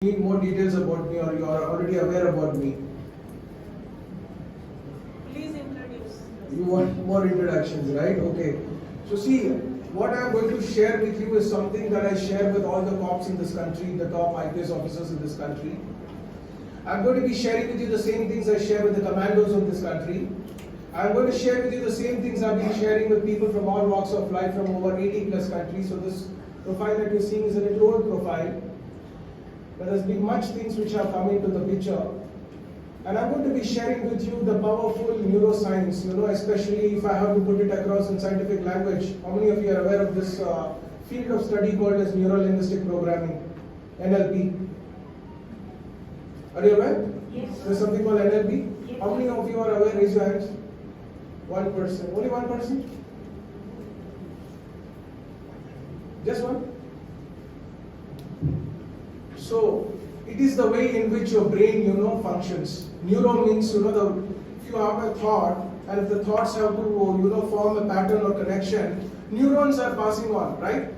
Need more details about me, or you are already aware about me? Please introduce. You want more introductions, right? Okay. So see, what I am going to share with you is something that I share with all the cops in this country, the top IPS officers in this country. I am going to be sharing with you the same things I share with the commandos of this country. I am going to share with you the same things I have been sharing with people from all walks of life from over 80 plus countries. So this profile that you are seeing is a little old profile. There has been much things which have come into the picture, and I'm going to be sharing with you the powerful neuroscience, especially if I have to put it across in scientific language. How many of you are aware of this field of study called as neuro-linguistic programming, NLP? Are you aware? Yes. There's something called NLP? Yes. How many of you are aware? Raise your hands. One person. Only one person? Just one? So, it is the way in which your brain, functions. Neuro means, if you have a thought, and if the thoughts have to, form a pattern or connection, neurons are passing on, right?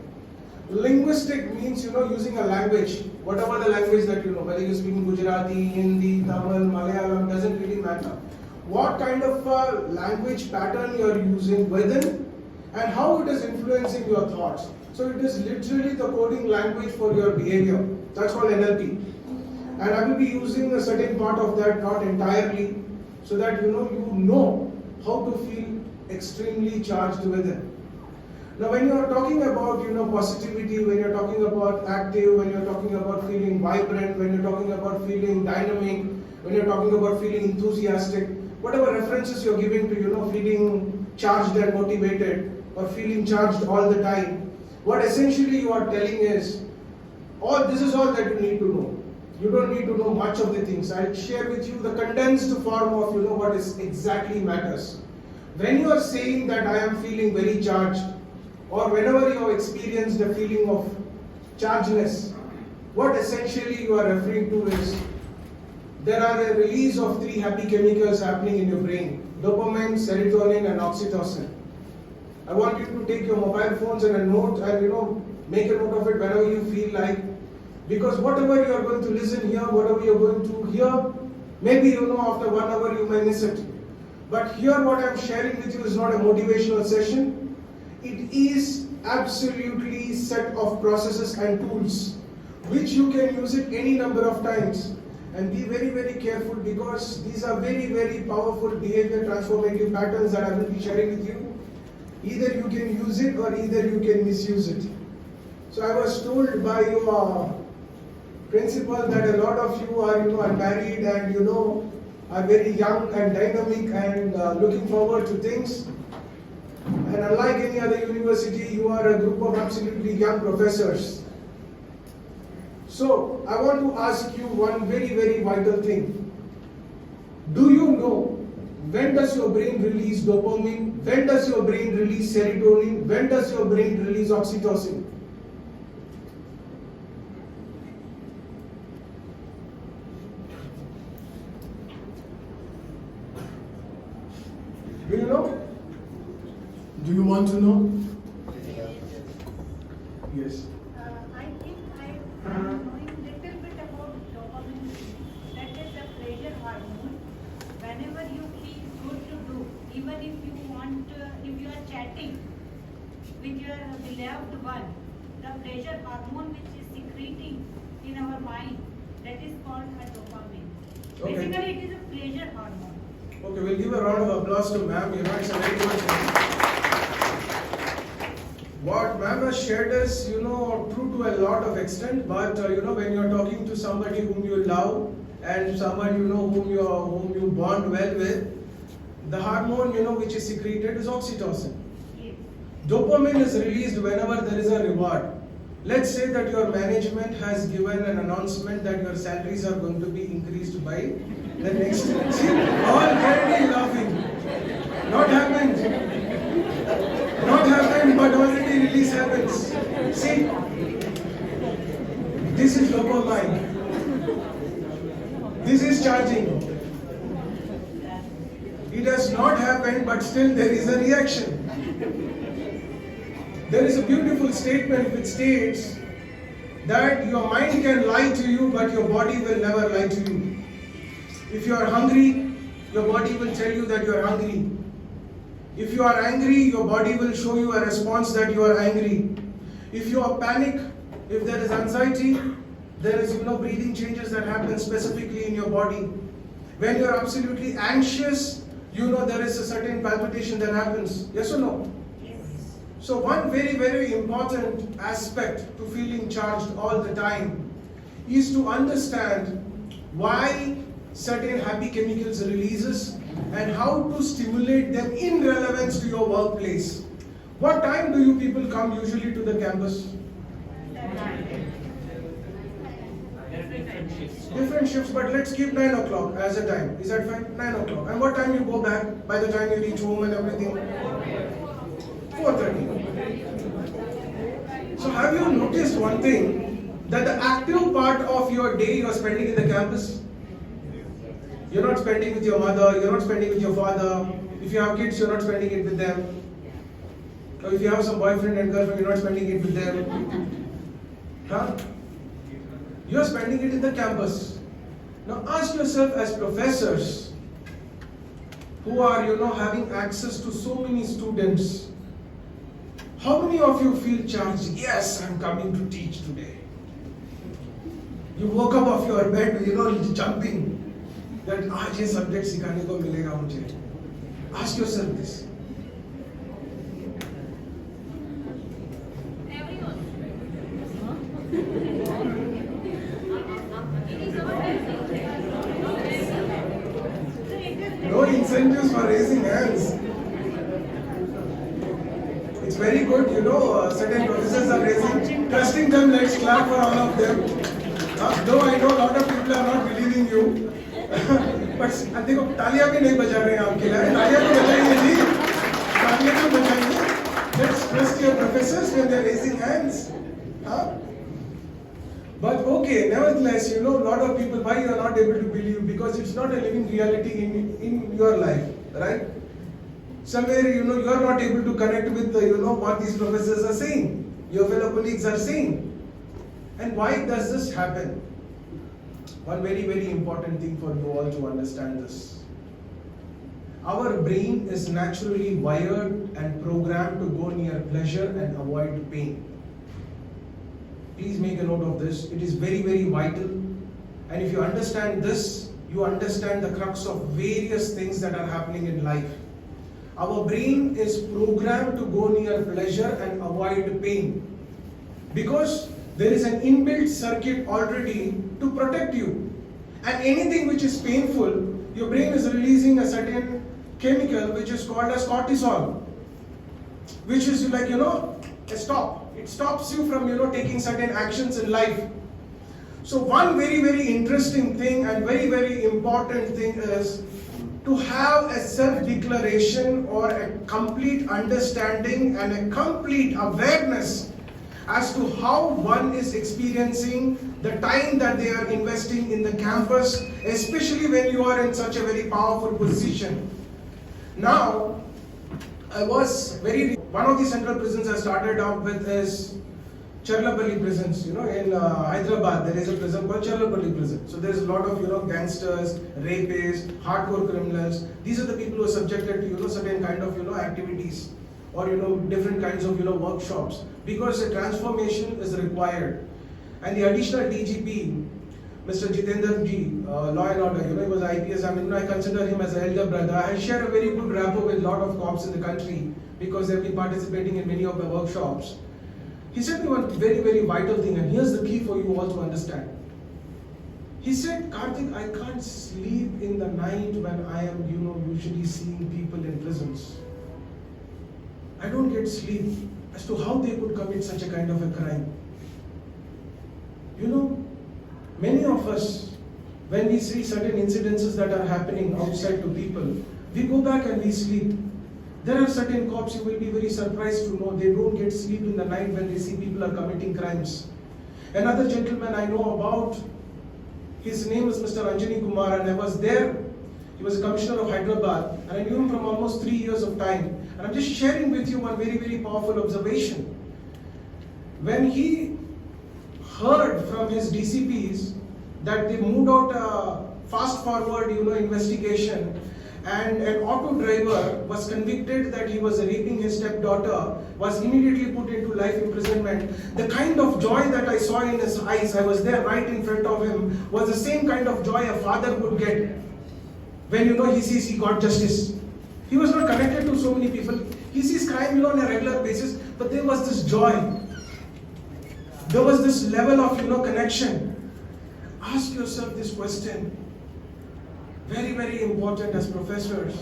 Linguistic means, using a language, whatever the language that you know, whether you're speaking Gujarati, Hindi, Tamil, Malayalam, doesn't really matter. What kind of language pattern you are using within, and how it is influencing your thoughts. So it is literally the coding language for your behavior. That's called NLP. And I will be using a certain part of that, not entirely, so that you know how to feel extremely charged within. Now when you are talking about positivity, when you are talking about active, when you are talking about feeling vibrant, when you are talking about feeling dynamic, when you are talking about feeling enthusiastic, whatever references you are giving to feeling charged and motivated, or feeling charged all the time, what essentially you are telling is, this is all that you need to know. You don't need to know much of the things. I'll share with you the condensed form of what is exactly matters. When you are saying that I am feeling very charged, or whenever you have experienced a feeling of chargedness, what essentially you are referring to is there are a release of 3 happy chemicals happening in your brain: dopamine, serotonin, and oxytocin. I want you to take your mobile phones and a note and make a note of it whenever you feel like, because whatever you are going to listen here, whatever you are going to hear, maybe after 1 hour you may miss it. But here what I am sharing with you is not a motivational session. It is absolutely set of processes and tools which you can use it any number of times. And be very, very careful, because these are very, very powerful behavior transformative patterns that I will be sharing with you. Either you can use it or either you can misuse it. So I was told by your principal that a lot of you are unmarried and are very young and dynamic and looking forward to things. And unlike any other university, you are a group of absolutely young professors. So I want to ask you one very, very vital thing. Do you know when does your brain release dopamine? When does your brain release serotonin? When does your brain release oxytocin? Do you know? Do you want to know? Yes. I think I'm knowing little bit about dopamine. That is the pleasure hormone. Whenever you feel good to do, even if you want, if you are chatting with your beloved one, the pleasure hormone which is secreting in our mind, that is called a dopamine. Okay. Basically, it is a pleasure hormone. Okay, we'll give a round of applause to ma'am. It's a very good thing. What ma'am has shared is, true to a lot of extent, but when you're talking to somebody whom you love and someone whom you bond well with, the hormone which is secreted is oxytocin. Yes. Dopamine is released whenever there is a reward. Let's say that your management has given an announcement that your salaries are going to be increased by the next. See, already laughing. Not happened. Not happened, but already release happens. See, this is dopamine. This is charging. It has not happened, but still there is a reaction. There is a beautiful statement which states that your mind can lie to you, but your body will never lie to you. If you are hungry, your body will tell you that you are hungry. If you are angry, your body will show you a response that you are angry. If you are panic, if there is anxiety, there is breathing changes that happen specifically in your body. When you are absolutely anxious, there is a certain palpitation that happens. Yes or no? Yes. So one very, very important aspect to feeling charged all the time is to understand why certain happy chemicals releases and how to stimulate them in relevance to your workplace. What time do you people come usually to the campus? Different shifts, but let's keep 9 o'clock as a time. Is that fine? 9 o'clock. And what time you go back by the time you reach home and everything? 4:30. So have you noticed one thing? That the active part of your day you are spending in the campus? You're not spending with your mother, you're not spending with your father. If you have kids, you're not spending it with them. Or if you have some boyfriend and girlfriend, you're not spending it with them. Huh? You're spending it in the campus. Now ask yourself, as professors who are having access to so many students, how many of you feel charged? Yes, I'm coming to teach today. You woke up off your bed, jumping. That आज ये subject सिखाने को मिलेगा मुझे. Ask yourself this. No incentives for raising hands. It's very good, certain professors are raising. Trusting them, let's clap for all of them. Though I know a lot of people are not believing you. But देखो तालियां भी नहीं बजा रहे हैं आपके लिए. तालियां तो बजाइए जी. तालियां तो बजाइए. Let's trust your professors when they're raising hands. Huh? But okay, nevertheless, a lot of people, why you are not able to believe? Because it's not a living reality in your life, right? Somewhere, you are not able to connect with, what these professors are saying. Your fellow colleagues are saying. And why does this happen? One very, very important thing for you all to understand this. Our brain is naturally wired and programmed to go near pleasure and avoid pain. Please make a note of this. It is very, very vital. And if you understand this, you understand the crux of various things that are happening in life. Our brain is programmed to go near pleasure and avoid pain. Because there is an inbuilt circuit already to protect you. And anything which is painful, your brain is releasing a certain chemical which is called as cortisol. Which is like, a stop. It stops you from, taking certain actions in life. So one very, very interesting thing and very, very important thing is to have a self-declaration or a complete understanding and a complete awareness as to how one is experiencing the time that they are investing in the campus, especially when you are in such a very powerful position. Now, one of the central prisons I started out with is Cherlapalli prisons. In Hyderabad, there is a prison called Cherlapalli prison. So there's a lot of, gangsters, rapists, hardcore criminals. These are the people who are subjected to, certain kind of, activities or, different kinds of, workshops. Because a transformation is required. And the additional DGP, Mr. Jitendra Ji, Law and Order, he was IPS. I consider him as an elder brother. I share a very good rapport with a lot of cops in the country because they've been participating in many of the workshops. He said me one very, very vital thing, and here's the key for you all to understand. He said, Karthik, I can't sleep in the night when I am, usually seeing people in prisons. I don't get sleep as to how they could commit such a kind of a crime. Many of us, when we see certain incidences that are happening outside to people, we go back and we sleep. There are certain cops you will be very surprised to know they don't get sleep in the night when they see people are committing crimes. Another gentleman I know about, his name is Mr. Anjani Kumar, and I was there. He was a commissioner of Hyderabad, and I knew him from almost 3 years of time. And I'm just sharing with you one very, very powerful observation. When he heard from his DCPs that they moved out a fast forward, investigation, and an auto driver was convicted that he was raping his stepdaughter, was immediately put into life imprisonment. The kind of joy that I saw in his eyes, I was there right in front of him, was the same kind of joy a father would get when he sees he got justice. He was not connected to so many people. He sees crime on a regular basis, but there was this joy. There was this level of connection. Ask yourself this question. Very, very important as professors.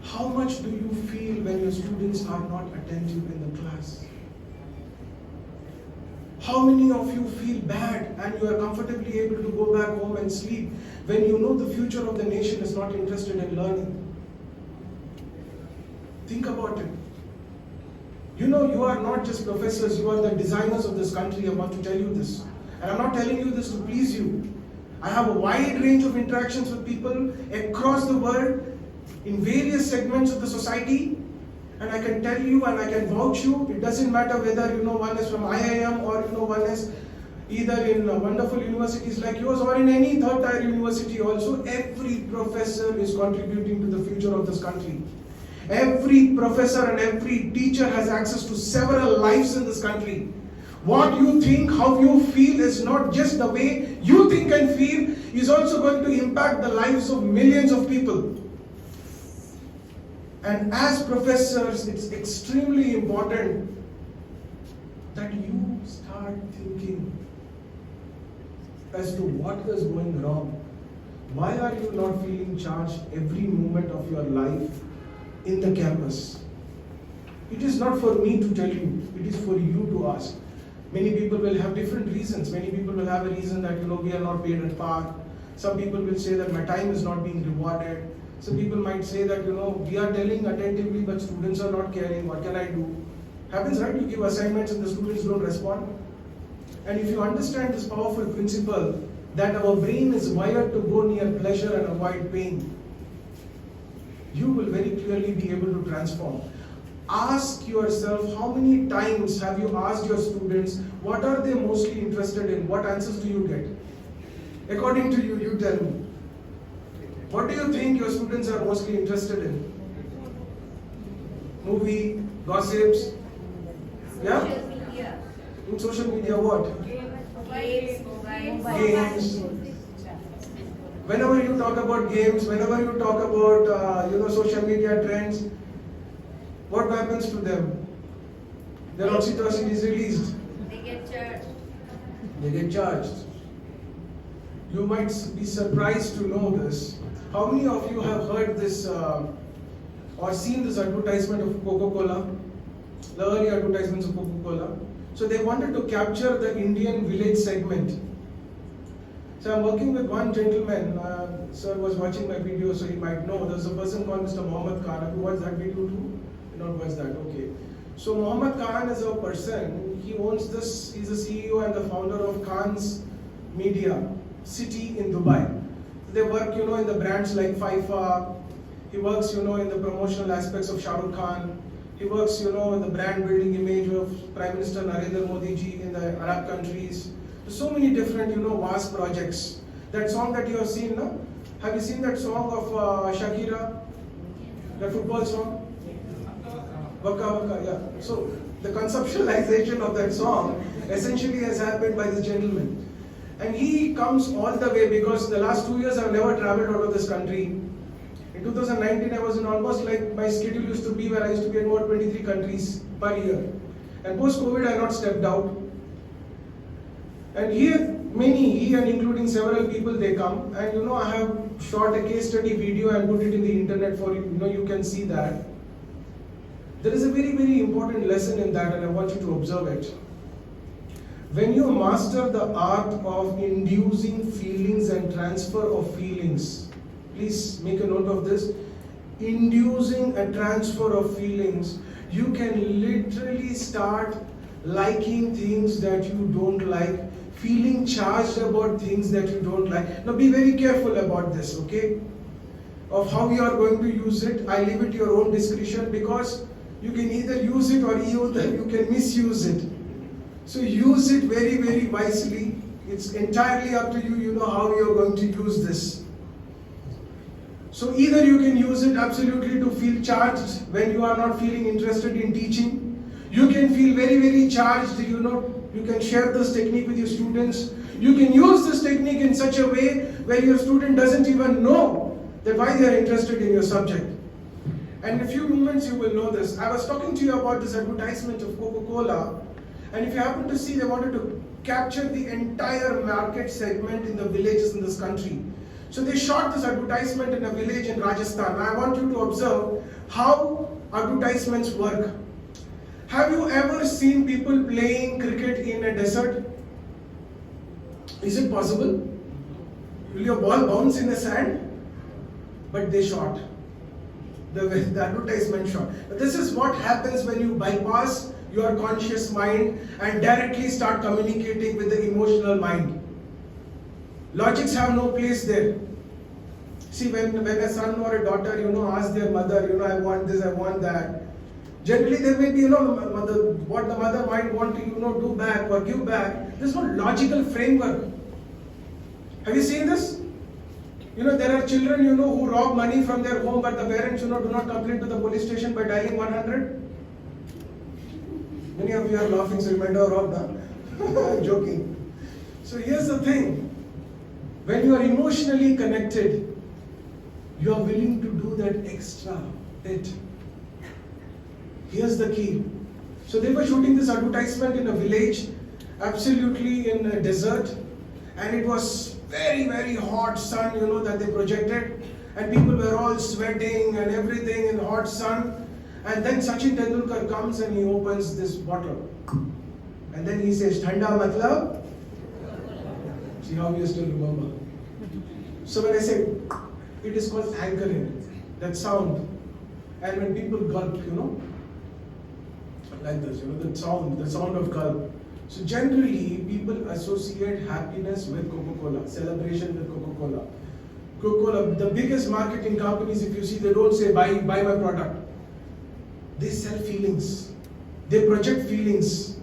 How much do you feel when your students are not attentive in the class? How many of you feel bad and you are comfortably able to go back home and sleep when you know the future of the nation is not interested in learning? Think about it. You are not just professors, you are the designers of this country. I want to tell you this. And I'm not telling you this to please you. I have a wide range of interactions with people across the world in various segments of the society, and I can tell you and I can vouch you, it doesn't matter whether one is from IIM or one is either in wonderful universities like yours or in any third tier university also. Every professor is contributing to the future of this country. Every professor and every teacher has access to several lives in this country. What you think, how you feel is not just the way you think and feel, is also going to impact the lives of millions of people. And as professors, it's extremely important that you start thinking as to what is going wrong. Why are you not feeling charged every moment of your life in the campus? It is not for me to tell you, it is for you to ask. Many people will have different reasons. Many people will have a reason that we are not paid at par. Some people will say that my time is not being rewarded. Some people might say that we are telling attentively but students are not caring. What can I do? Happens, right? You give assignments and the students don't respond. And if you understand this powerful principle that our brain is wired to go near pleasure and avoid pain, you will very clearly be able to transform. Ask yourself, how many times have you asked your students, what are they mostly interested in? What answers do you get? According to you, you tell me. What do you think your students are mostly interested in? Movie, gossips? Yeah? Social media. In social media, what? Games. Whenever you talk about games, whenever you talk about social media trends, what happens to them? Their oxytocin is released. They get charged. They get charged. You might be surprised to know this. How many of you have heard this or seen this advertisement of Coca-Cola? The early advertisements of Coca-Cola. So they wanted to capture the Indian village segment. So I'm working with one gentleman. Sir was watching my video, so he might know. There's a person called Mr. Mohammed Khan. Have you watched that video too? Not watch that, okay. So Mohammed Khan is a person, he owns this, he's the CEO and the founder of Khan's Media City in Dubai. They work, in the brands like FIFA. He works, in the promotional aspects of Shah Rukh Khan. He works, in the brand building image of Prime Minister Narendra Modi ji in the Arab countries. So many different, vast projects. That song that you have seen, no? Have you seen that song of Shakira? That football song? Waka Waka, yeah. So the conceptualization of that song essentially has happened by this gentleman. And he comes all the way because the last 2 years I've never traveled out of this country. In 2019 I was in almost like my schedule used to be where I used to be in about 23 countries per year. And post-COVID I not stepped out. And here he and including several people, they come and I have shot a case study video and put it in the internet for you. You can see that. There is a very, very important lesson in that and I want you to observe it. When you master the art of inducing feelings and transfer of feelings, please make a note of this, inducing a transfer of feelings, you can literally start liking things that you don't like, feeling charged about things that you don't like. Now be very careful about this, okay? Of how you are going to use it, I leave it to your own discretion because you can either use it or you can misuse it. So use it very, very wisely. It's entirely up to you, you know, how you're going to use this. So either you can use it absolutely to feel charged when you are not feeling interested in teaching. You can feel very, very charged, you know, you can share this technique with your students. You can use this technique in such a way where your student doesn't even know that why they are interested in your subject. And in a few moments you will know this. I was talking to you about this advertisement of Coca-Cola, and if you happen to see, they wanted to capture the entire market segment in the villages in this country. So they shot this advertisement in a village in Rajasthan. I want you to observe how advertisements work. Have you ever seen people playing cricket in a desert? Is it possible? Will your ball bounce in the sand? But they shot. The advertisement shot. But this is what happens when you bypass your conscious mind and directly start communicating with the emotional mind. Logics have no place there. See, when a son or a daughter, you know, asks their mother, you know, I want this, I want that. Generally, there may be, you know, what the mother might want to, you know, do back or give back. There's no logical framework. Have you seen this? You know, there are children, you know, who rob money from their home, but the parents, you know, do not complain to the police station by dialing 100. Many of you are laughing, so you might have robbed them. I'm joking. So here's the thing. When you are emotionally connected, you are willing to do that extra bit. Here's the key. So they were shooting this advertisement in a village, absolutely in a desert, and it was very, very hot sun, you know, that they projected, and people were all sweating and everything in hot sun. And then Sachin Tendulkar comes and he opens this bottle, and then he says, "Thanda matlab." See how you still remember. So when I say, it is called anchoring, that sound. And when people gulp, you know, like this, you know, the sound of gulp. So generally, people associate happiness with Coca-Cola, celebration with Coca-Cola. Coca-Cola, the biggest marketing companies, if you see, they don't say, buy my product. They sell feelings. They project feelings.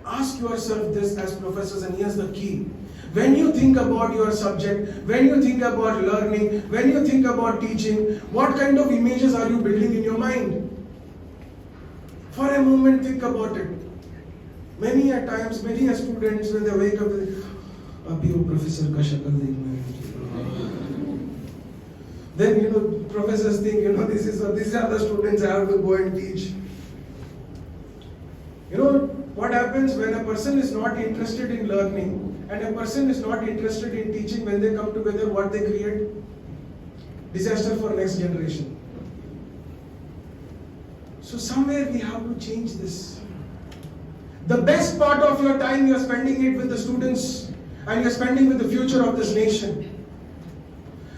Ask yourself this as professors, and here's the key. When you think about your subject, when you think about learning, when you think about teaching, what kind of images are you building in your mind? For a moment, think about it. Many a times, many a students, when they wake up, they say, "Abhi wo professor ka shakal dekhna." Then, you know, professors think, you know, these are the students I have to go and teach. You know, what happens when a person is not interested in learning and a person is not interested in teaching, when they come together, what they create? Disaster for next generation. So somewhere we have to change this. The best part of your time, you're spending it with the students and you're spending with the future of this nation.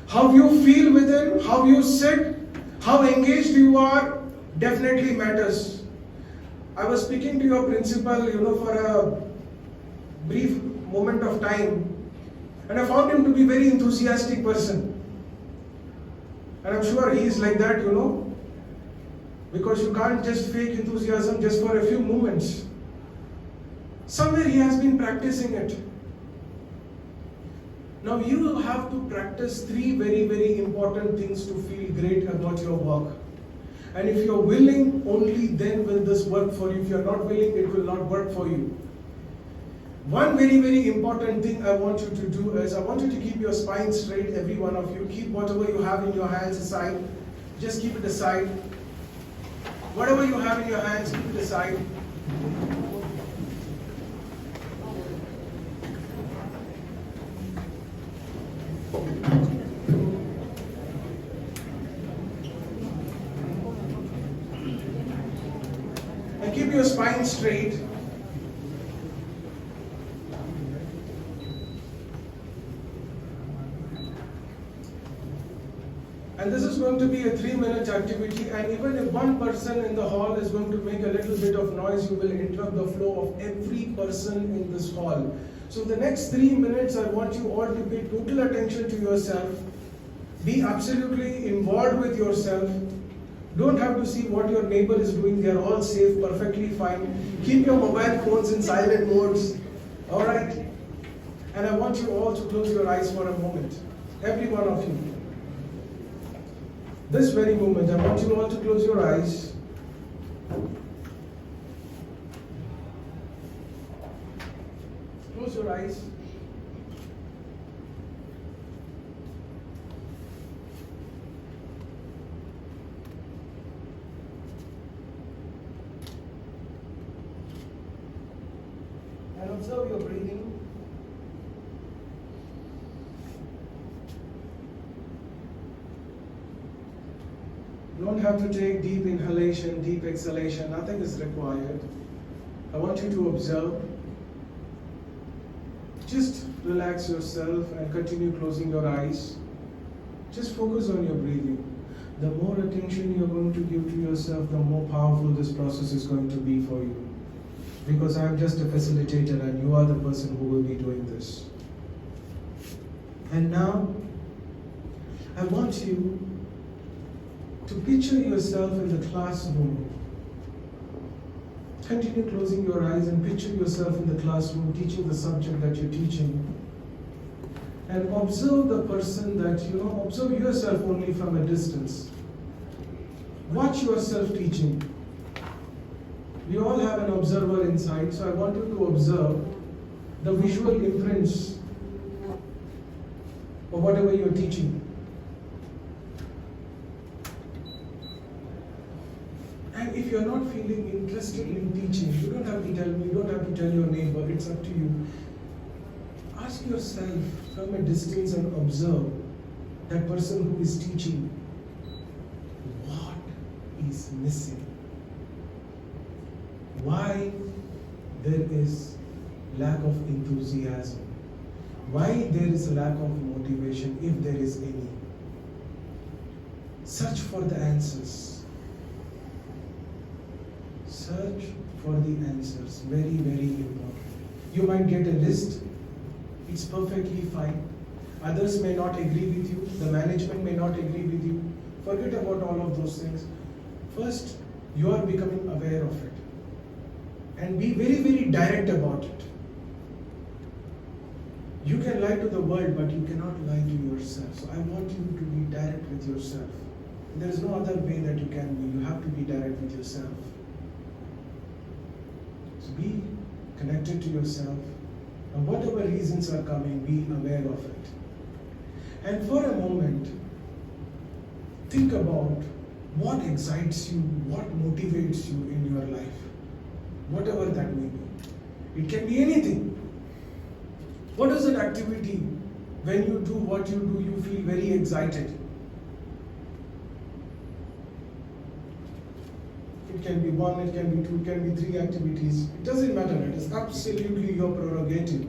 How you feel within, how you sit, how engaged you are, definitely matters. I was speaking to your principal, you know, for a brief moment of time, and I found him to be a very enthusiastic person. And I'm sure he is like that, you know, because you can't just fake enthusiasm just for a few moments. Somewhere he has been practicing it. Now you have to practice 3 very, very important things to feel great about your work. And if you're willing, only then will this work for you. If you're not willing, it will not work for you. One very, very important thing I want you to do is, I want you to keep your spine straight, every one of you. Keep whatever you have in your hands aside. Just keep it aside. Whatever you have in your hands, keep it aside. And keep your spine straight. And this is going to be a 3-minute activity, and even if one person in the hall is going to make a little bit of noise, you will interrupt the flow of every person in this hall. So the next 3 minutes, I want you all to pay total attention to yourself. Be absolutely involved with yourself. Don't have to see what your neighbor is doing. They are all safe, perfectly fine. Keep your mobile phones in silent modes. Alright? And I want you all to close your eyes for a moment. Every one of you. This very moment, I want you all to close your eyes. Close your eyes. And observe your breathing. You don't have to take deep inhalation, deep exhalation, nothing is required. I want you to observe. Just relax yourself and continue closing your eyes. Just focus on your breathing. The more attention you're going to give to yourself, the more powerful this process is going to be for you. Because I'm just a facilitator and you are the person who will be doing this. And now, I want you to picture yourself in the classroom. Continue closing your eyes and picture yourself in the classroom teaching the subject that you're teaching. And observe the person that, observe yourself only from a distance. Watch yourself teaching. We all have an observer inside, so I want you to observe the visual imprints of whatever you're teaching. And if you're not feeling interested in teaching, you don't have to tell me, you don't have to tell your neighbor, it's up to you. Ask yourself from a distance and observe that person who is teaching. What is missing? Why there is lack of enthusiasm? Why there is a lack of motivation, if there is any? Search for the answers. Search for the answers. Very, very important. You might get a list. It's perfectly fine. Others may not agree with you. The management may not agree with you. Forget about all of those things. First, you are becoming aware of it. And be very, very direct about it. You can lie to the world, but you cannot lie to yourself. So I want you to be direct with yourself. There is no other way that you can be. You have to be direct with yourself. So be connected to yourself. And whatever reasons are coming, be aware of it. And for a moment, think about what excites you, what motivates you in your life. Whatever that may be. It can be anything. What is an activity when you do what you do, you feel very excited? It can be one, it can be two, it can be three activities. It doesn't matter. It is absolutely your prerogative.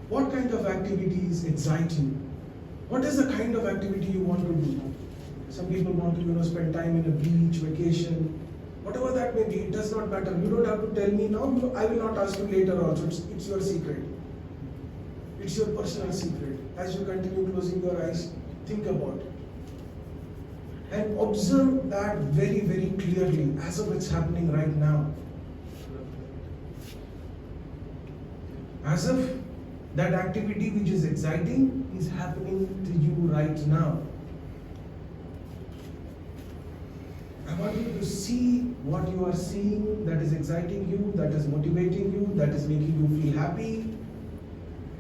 What kind of activities excite you? What is the kind of activity you want to do? Some people want to, spend time in a beach, vacation. Whatever that may be, it does not matter. You don't have to tell me now. I will not ask you later also. It's your secret. It's your personal secret. As you continue closing your eyes, think about it. And observe that very, very clearly as if it's happening right now. As if that activity which is exciting is happening to you right now. I want you to see what you are seeing that is exciting you, that is motivating you, that is making you feel happy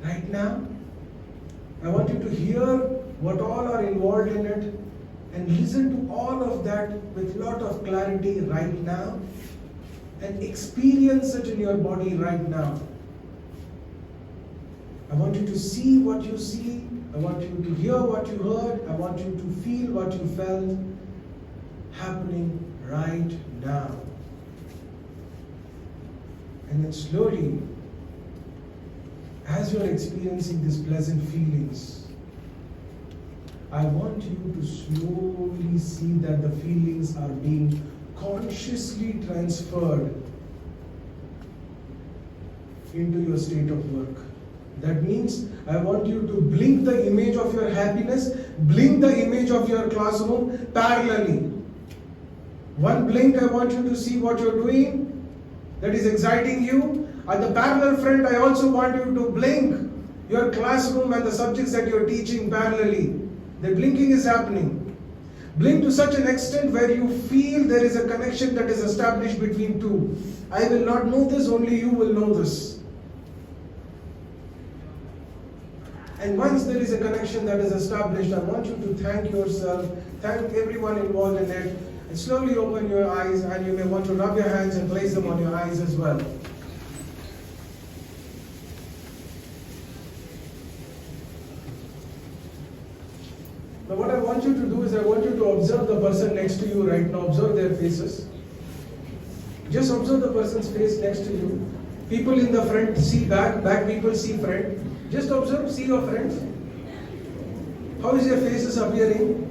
right now. I want you to hear what all are involved in it and listen to all of that with a lot of clarity right now and experience it in your body right now. I want you to see what you see. I want you to hear what you heard. I want you to feel what you felt happening right now. And then slowly, as you are experiencing these pleasant feelings, I want you to slowly see that the feelings are being consciously transferred into your state of work. That means I want you to blink the image of your happiness, blink the image of your classroom parallelly. One blink, I want you to see what you're doing that is exciting you. At the parallel front, I also want you to blink your classroom and the subjects that you're teaching parallelly. The blinking is happening. Blink to such an extent where you feel there is a connection that is established between two. I will not know this, only you will know this. And once there is a connection that is established, I want you to thank yourself, thank everyone involved in it, and slowly open your eyes, and you may want to rub your hands and place them on your eyes as well. Now what I want you to do is I want you to observe the person next to you right now. Observe their faces. Just observe the person's face next to you. People in the front see back, back people see front. Just observe, see your friends. How is your faces appearing?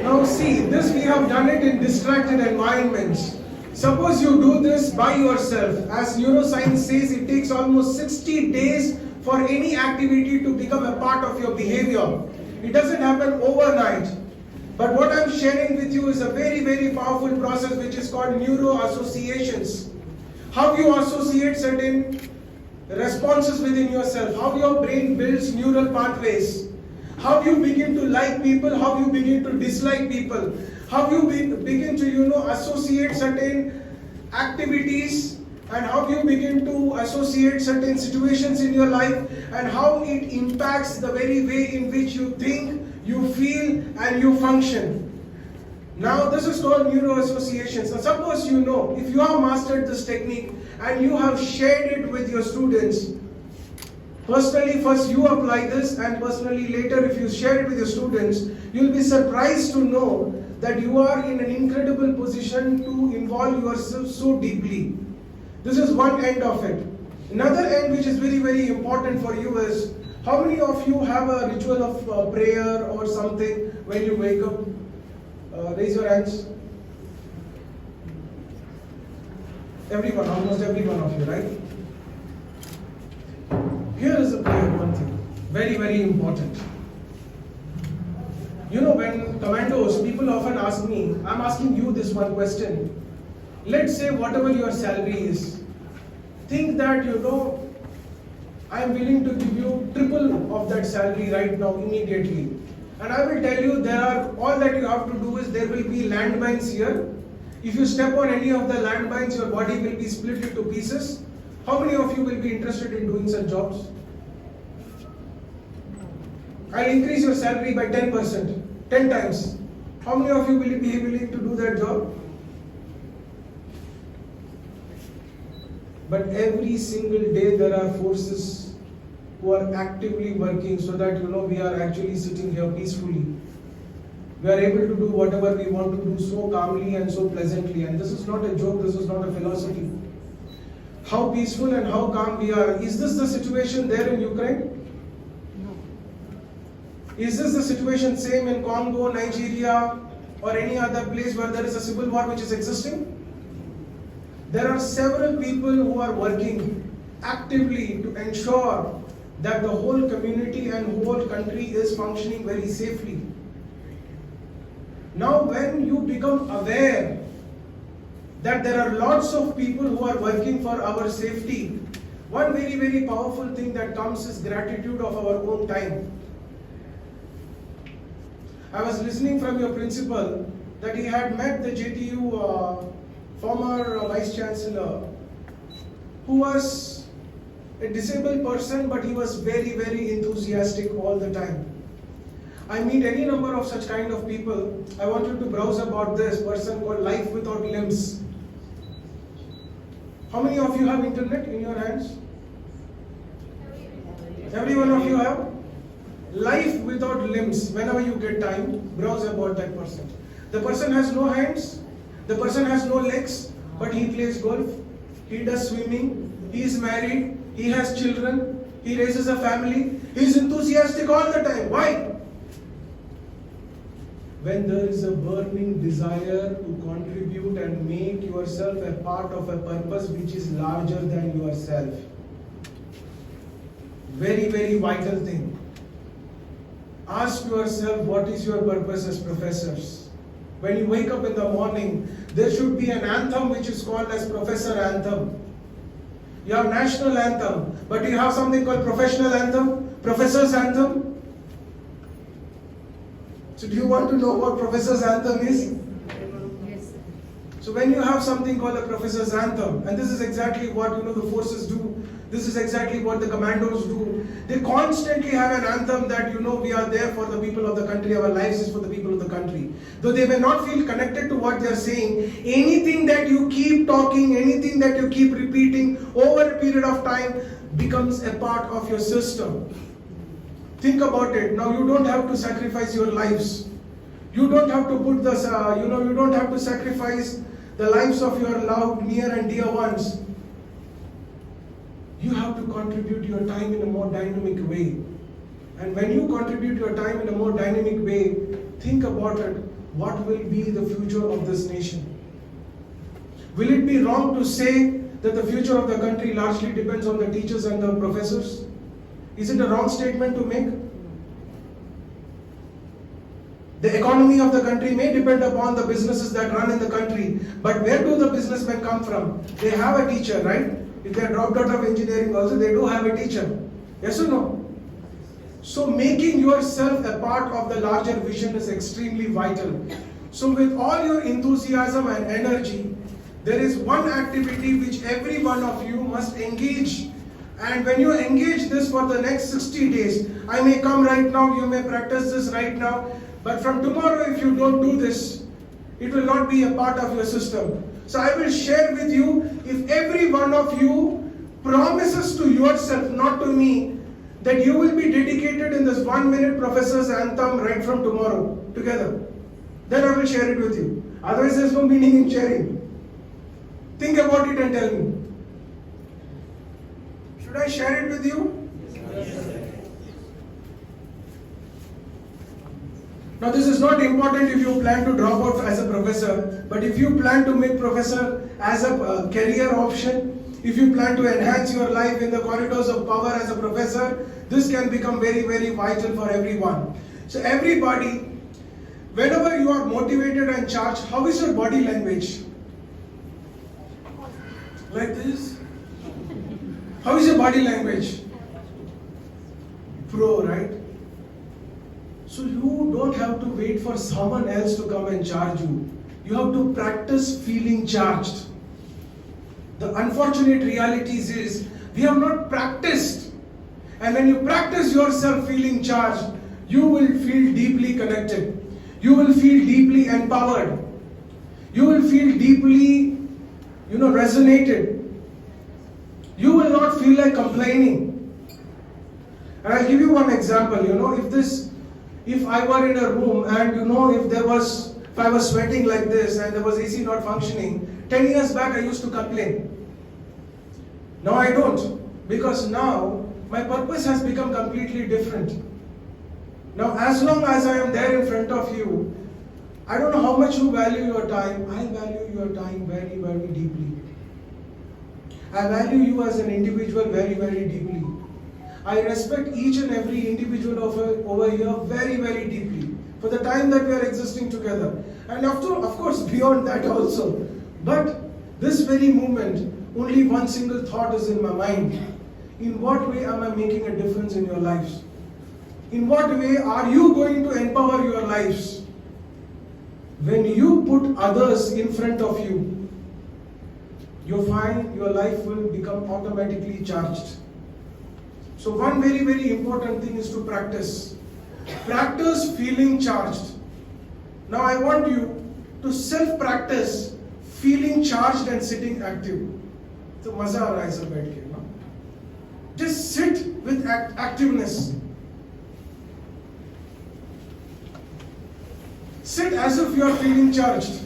Now see, this we have done it in distracted environments. Suppose you do this by yourself. As neuroscience says, it takes almost 60 days for any activity to become a part of your behavior. It doesn't happen overnight. But what I'm sharing with you is a very, very powerful process which is called neuro-associations. How you associate certain responses within yourself, how your brain builds neural pathways, how you begin to like people, how you begin to dislike people, how you begin to associate certain activities, and how you begin to associate certain situations in your life, and how it impacts the very way in which you think, you feel, and you function. Now this is called neuro-associations. Now suppose if you have mastered this technique and you have shared it with your students, personally first you apply this, and personally later if you share it with your students, you'll be surprised to know that you are in an incredible position to involve yourself so deeply. This is one end of it. Another end which is very, very important for you is, how many of you have a ritual of prayer or something when you wake up? Raise your hands. Everyone, almost every one of you, right? Here is a prayer, one thing, very, very important. When commandos, people often ask me, I'm asking you this one question. Let's say whatever your salary is, think that, I'm willing to give you triple of that salary right now, immediately. And I will tell you, all that you have to do is, there will be landmines here. If you step on any of the landmines, your body will be split into pieces. How many of you will be interested in doing such jobs? I'll increase your salary by 10%, 10 times. How many of you will be willing to do that job? But every single day there are forces who are actively working so that we are actually sitting here peacefully. We are able to do whatever we want to do so calmly and so pleasantly. And this is not a joke, this is not a philosophy. How peaceful and how calm we are. Is this the situation there in Ukraine? No. Is this the situation same in Congo, Nigeria, or any other place where there is a civil war which is existing? There are several people who are working actively to ensure that the whole community and whole country is functioning very safely. Now when you become aware that there are lots of people who are working for our safety, one very, very powerful thing that comes is gratitude of our own time. I was listening from your principal that he had met the JTU former Vice Chancellor, who was a disabled person, but he was very, very enthusiastic all the time. I meet any number of such kind of people. I want you to browse about this person called Life Without Limbs. How many of you have internet in your hands? Every one of you have? Life Without Limbs. Whenever you get time, browse about that person. The person has no hands, the person has no legs, but he plays golf, he does swimming, he is married, he has children, he raises a family, he is enthusiastic all the time. Why? When there is a burning desire to contribute and make yourself a part of a purpose which is larger than yourself. Very, very vital thing. Ask yourself, what is your purpose as professors? When you wake up in the morning, there should be an anthem which is called as professor anthem. You have national anthem, but you have something called professional anthem, professor's anthem. So do you want to know what professor's anthem is? Yes, sir. So when you have something called a professor's anthem, and this is exactly what the forces do, this is exactly what the commandos do. They constantly have an anthem that we are there for the people of the country, our lives is for the people of the country. Though they may not feel connected to what they are saying, anything that you keep talking, anything that you keep repeating over a period of time becomes a part of your system. Think about it. Now you don't have to sacrifice your lives. You don't have to put this, you don't have to sacrifice the lives of your loved, near and dear ones. You have to contribute your time in a more dynamic way. And when you contribute your time in a more dynamic way, think about it. What will be the future of this nation? Will it be wrong to say that the future of the country largely depends on the teachers and the professors? Is it a wrong statement to make? The economy of the country may depend upon the businesses that run in the country, but where do the businessmen come from? They have a teacher, right? If they are dropped out of engineering also, they do have a teacher. Yes or no? So making yourself a part of the larger vision is extremely vital. So with all your enthusiasm and energy, there is one activity which every one of you must engage. And when you engage this for the next 60 days, I may come right now, you may practice this right now, but from tomorrow if you don't do this, it will not be a part of your system. So I will share with you, if every one of you promises to yourself, not to me, that you will be dedicated in this 1 minute professor's anthem right from tomorrow, together. Then I will share it with you. Otherwise there is no meaning in sharing. Think about it and tell me. Should I share it with you? Yes. Now this is not important if you plan to drop out as a professor, but if you plan to make professor as a career option, if you plan to enhance your life in the corridors of power as a professor, this can become very, very vital for everyone. So everybody, whenever you are motivated and charged, how is your body language? Like this? How is your body language? Pro, right? So you don't have to wait for someone else to come and charge you. You have to practice feeling charged. The unfortunate reality is we have not practiced. And when you practice yourself feeling charged, you will feel deeply connected. You will feel deeply empowered. You will feel deeply, resonated. You will not feel like complaining. And I'll give you one example. If I were in a room and if I was sweating like this and there was AC not functioning, 10 years back I used to complain. Now I don't, because now my purpose has become completely different. Now as long as I am there in front of you, I don't know how much you value your time. I value your time very, very deeply. I value you as an individual very, very deeply. I respect each and every individual over here very, very deeply for the time that we are existing together. And of course, beyond that also. But this very moment, only one single thought is in my mind. In what way am I making a difference in your lives? In what way are you going to empower your lives? When you put others in front of you, you find your life will become automatically charged. So one very, very important thing is to practice. Practice feeling charged. Now I want you to self-practice feeling charged and sitting active. So maza aa raha hai sab baith ke, no? Just sit with activeness. Sit as if you are feeling charged.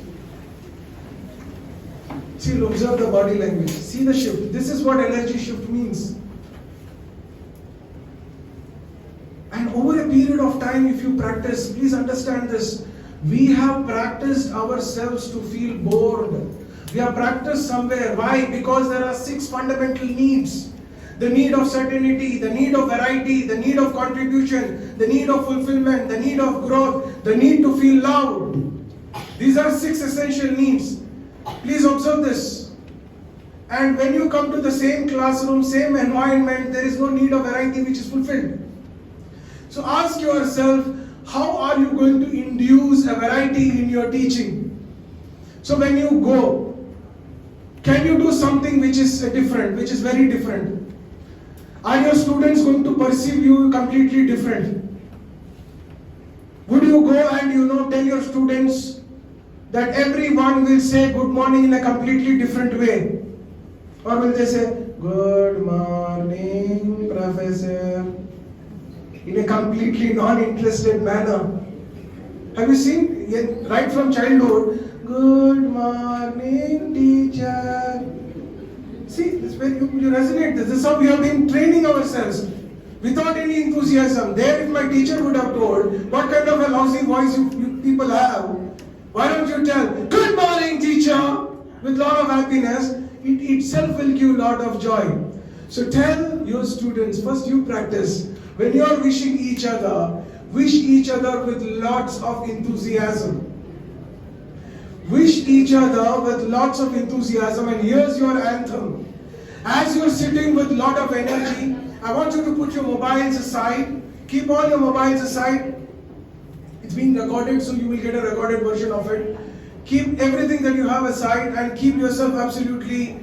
See, observe the body language. See the shift. This is what energy shift means. And over a period of time, if you practice, please understand this. We have practiced ourselves to feel bored. We have practiced somewhere. Why? Because there are 6 fundamental needs. the need of certainty, the need of variety, the need of contribution, the need of fulfillment, the need of growth, the need to feel loved. These are 6 essential needs. Please observe this. And when you come to the same classroom, same environment, there is no need of variety which is fulfilled. So ask yourself, how are you going to induce a variety in your teaching? So when you go, can you do something which is different, which is very different? Are your students going to perceive you completely different? Would you go and tell your students that everyone will say good morning in a completely different way? Or will they say, good morning, professor, in a completely non-interested manner? Have you seen, right from childhood, good morning, teacher. See, this is where you resonate. This is how we have been training ourselves without any enthusiasm. There, if my teacher would have told, what kind of a lousy voice you people have, why don't you tell, good morning, teacher, with a lot of happiness? It itself will give a lot of joy. So tell your students, first you practice. When you are wishing each other, wish each other with lots of enthusiasm. Wish each other with lots of enthusiasm, and here's your anthem. As you're sitting with lot of energy, I want you to put your mobiles aside. Keep all your mobiles aside. It's being recorded, so you will get a recorded version of it. Keep everything that you have aside and keep yourself absolutely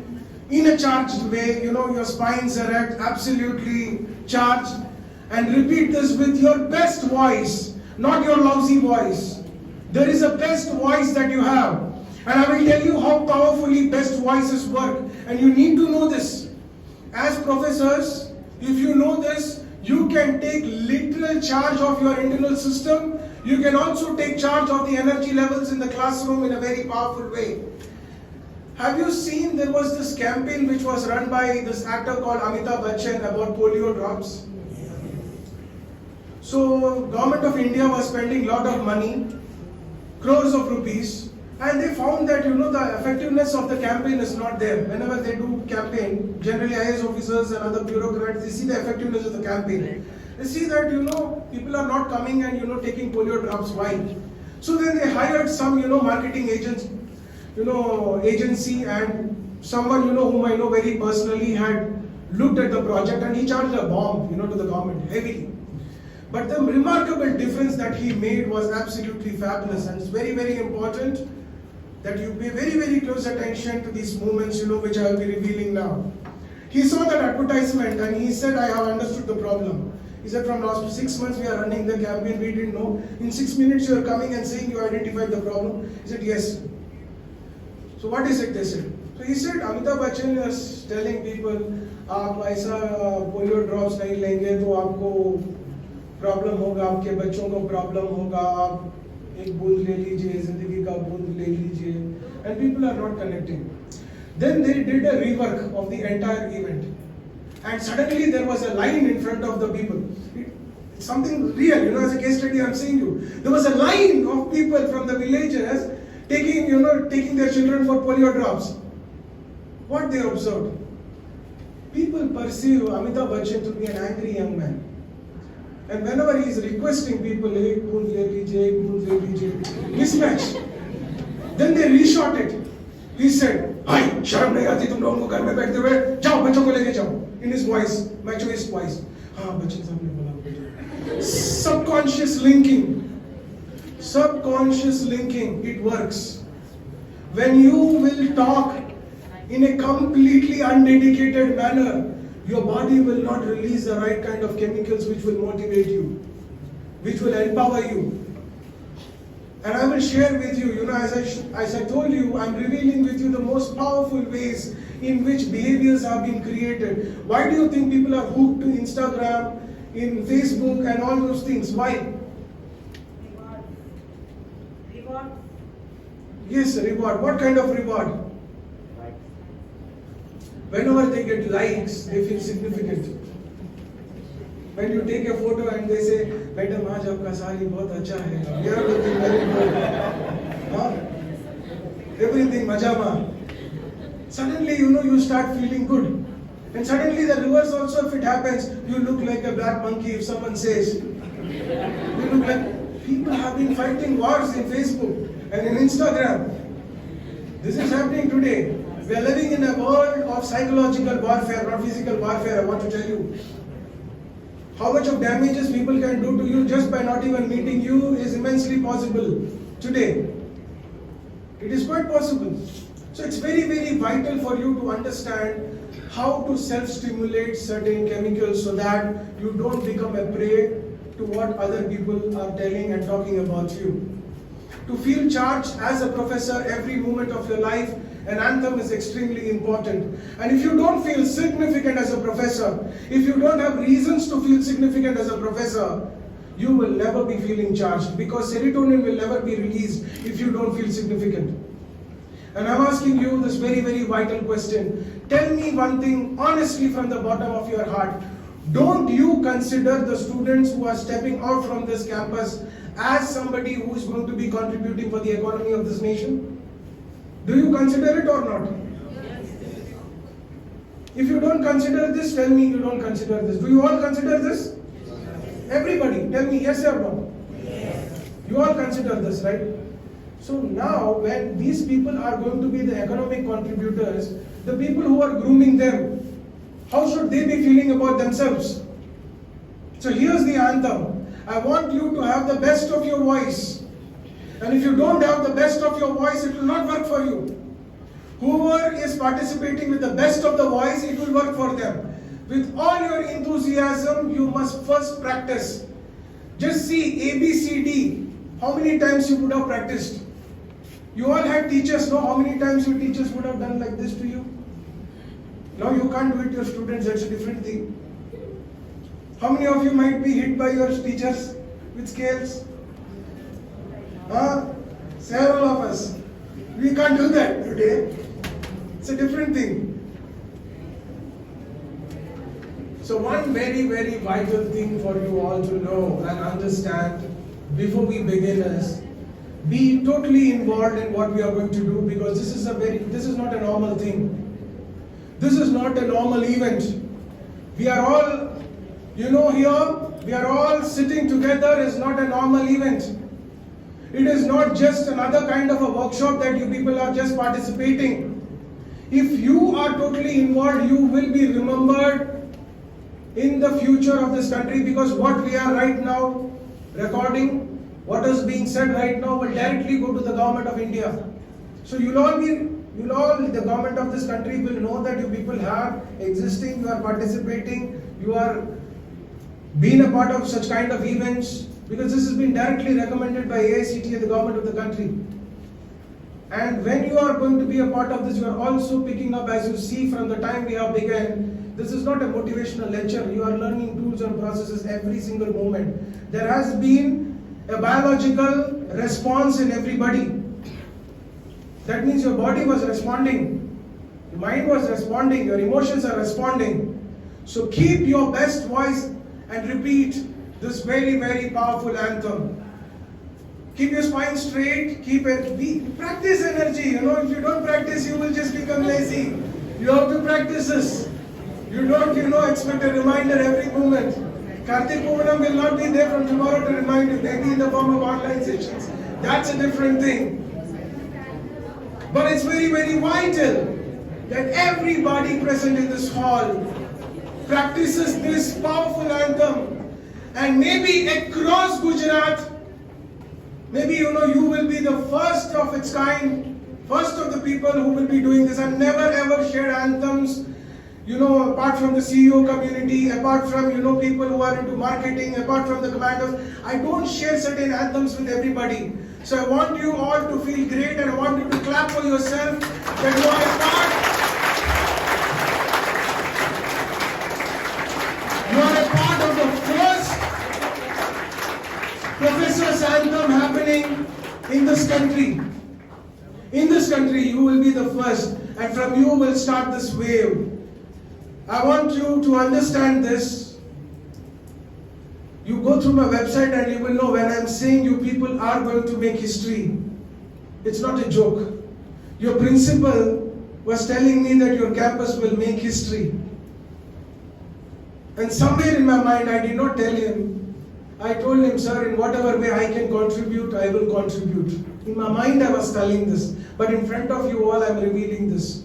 in a charged way. Your spine's erect, absolutely charged. And repeat this with your best voice, not your lousy voice. There is a best voice that you have. And I will tell you how powerfully best voices work. And you need to know this. As professors, if you know this, you can take literal charge of your internal system. You can also take charge of the energy levels in the classroom in a very powerful way. Have you seen there was this campaign which was run by this actor called Amitabh Bachchan about polio drops? So, government of India was spending a lot of money, crores of rupees, and they found that the effectiveness of the campaign is not there. Whenever they do campaign, generally IAS officers and other bureaucrats, they see the effectiveness of the campaign. They see that people are not coming and taking polio drops. Why? So then they hired some marketing agents, agency, and someone whom I know very personally had looked at the project, and he charged a bomb to the government heavily. But the remarkable difference that he made was absolutely fabulous, and it's very, very important that you pay very, very close attention to these moments, which I will be revealing now. He saw that advertisement and he said, I have understood the problem. He said, from last 6 months we are running the campaign, we didn't know. In 6 minutes you are coming and saying you identified the problem. He said, yes. So what is it, they said? So he said, Amitabh Bachchan is telling people, आप ऐसा polio drops नहीं लेंगे तो आपको problem होगा, आपके बच्चों को प्रॉब्लम होगा, आप एक बूंद ले लीजिए, जिंदगी का बूंद ले लीजिए, and people are not connecting. Then they did a rework of the entire event, and suddenly there was a line in front of the people. It's something real, as a case study I'm saying you. There was a line of people from the villages taking their children for polio drops. What they observed? People perceive Amitabh Bachchan to be an angry young man. And whenever he is requesting people, mismatch. Then they reshot it. He said, "Bhai, शर्म नहीं आती तुम लोगों को घर में बैठते हुए? जाओ बच्चों को लेके जाओ." In his voice, machoist voice. हाँ, बच्चन साहब ने बोला. Subconscious linking, it works. When you will talk in a completely undedicated manner, your body will not release the right kind of chemicals which will motivate you, which will empower you. And I will share with you, as I told you, I'm revealing with you the most powerful ways in which behaviors have been created. Why do you think people are hooked to Instagram, in Facebook and all those things? Why? Reward. Yes, reward. What kind of reward? Whenever they get likes, they feel significant. When you take a photo and they say, "Madam, आज आपका साड़ी बहुत अच्छा है." You are looking very good. Everything majama. Suddenly, you start feeling good. And suddenly the reverse also, if it happens, you look like a black monkey if someone says. You look like people have been fighting wars in Facebook and in Instagram. This is happening today. We are living in a world of psychological warfare, not physical warfare, I want to tell you. How much of damages people can do to you just by not even meeting you is immensely possible today. It is quite possible. So it's very, very vital for you to understand how to self-stimulate certain chemicals so that you don't become a prey to what other people are telling and talking about you. To feel charged as a professor every moment of your life, an anthem is extremely important. And if you don't feel significant as a professor, if you don't have reasons to feel significant as a professor, you will never be feeling charged, because serotonin will never be released if you don't feel significant. And I'm asking you this very, very vital question. Tell me one thing honestly from the bottom of your heart. Don't you consider the students who are stepping out from this campus as somebody who is going to be contributing for the economy of this nation? Do you consider it or not? Yes. If you don't consider this, tell me you don't consider this. Do you all consider this? Yes. Everybody, tell me yes or no? Yes. You all consider this, right? So now, when these people are going to be the economic contributors, the people who are grooming them, how should they be feeling about themselves? So here's the anthem. I want you to have the best of your voice. And if you don't have the best of your voice, it will not work for you. Whoever is participating with the best of the voice, it will work for them. With all your enthusiasm, you must first practice. Just see ABCD. How many times you would have practiced? You all had teachers, know how many times your teachers would have done like this to you? Now you can't do it to your students, that's a different thing. How many of you might be hit by your teachers with scales? Several of us. We can't do that today. It's a different thing. So one very, very vital thing for you all to know and understand before we begin is, be totally involved in what we are going to do, because this is not a normal thing. This is not a normal event. We are all, here, we are all sitting together is not a normal event. It is not just another kind of a workshop that you people are just participating. If you are totally involved, you will be remembered in the future of this country, because what we are right now recording, what is being said right now will directly go to the government of India. So the government of this country will know that you people are existing, you are participating, you are being a part of such kind of events, because this has been directly recommended by AICTE and the government of the country. And when you are going to be a part of this, you are also picking up, as you see from the time we have begun, this is not a motivational lecture. You are learning tools and processes every single moment. There has been a biological response in everybody. That means your body was responding, your mind was responding, your emotions are responding. So keep your best voice and repeat this very, very powerful anthem. Keep your spine straight, practice energy. If you don't practice, you will just become lazy. You have to practice this. You don't, expect a reminder every moment. Karthik Poovanam will not be there from tomorrow to remind you, maybe in the form of online sessions. That's a different thing. But it's very, very vital that everybody present in this hall practices this powerful anthem. And maybe across Gujarat, maybe you will be the first of its kind, first of the people who will be doing this, and never ever share anthems, apart from the CEO community, apart from, people who are into marketing, apart from the commanders. I don't share certain anthems with everybody. So I want you all to feel great, and I want you to clap for yourself that you are a part of the first Professor's Anthem happening in this country. In this country, you will be the first, and from you will start this wave. I want you to understand this. You go through my website and you will know when I'm saying you people are going to make history. It's not a joke. Your principal was telling me that your campus will make history. And somewhere in my mind, I did not tell him. I told him, sir, in whatever way I can contribute, I will contribute. In my mind, I was telling this. But in front of you all, I am revealing this.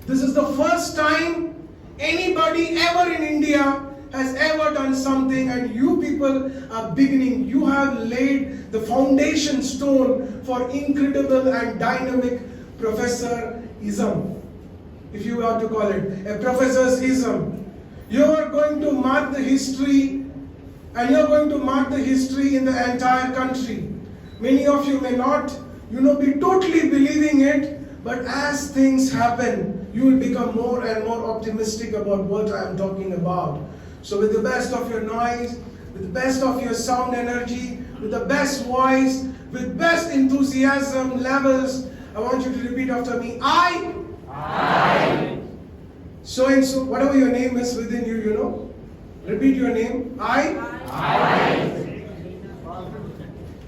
This is the first time anybody ever in India has ever done something, and you people are beginning. You have laid the foundation stone for incredible and dynamic professorism, if you are to call it, a professorism. You are going to mark the history, and you are going to mark the history in the entire country. Many of you may not, be totally believing it, but as things happen, you will become more and more optimistic about what I am talking about. So with the best of your noise, with the best of your sound energy, with the best voice, with best enthusiasm levels, I want you to repeat after me. I. So and so, whatever your name is within you, repeat your name. I.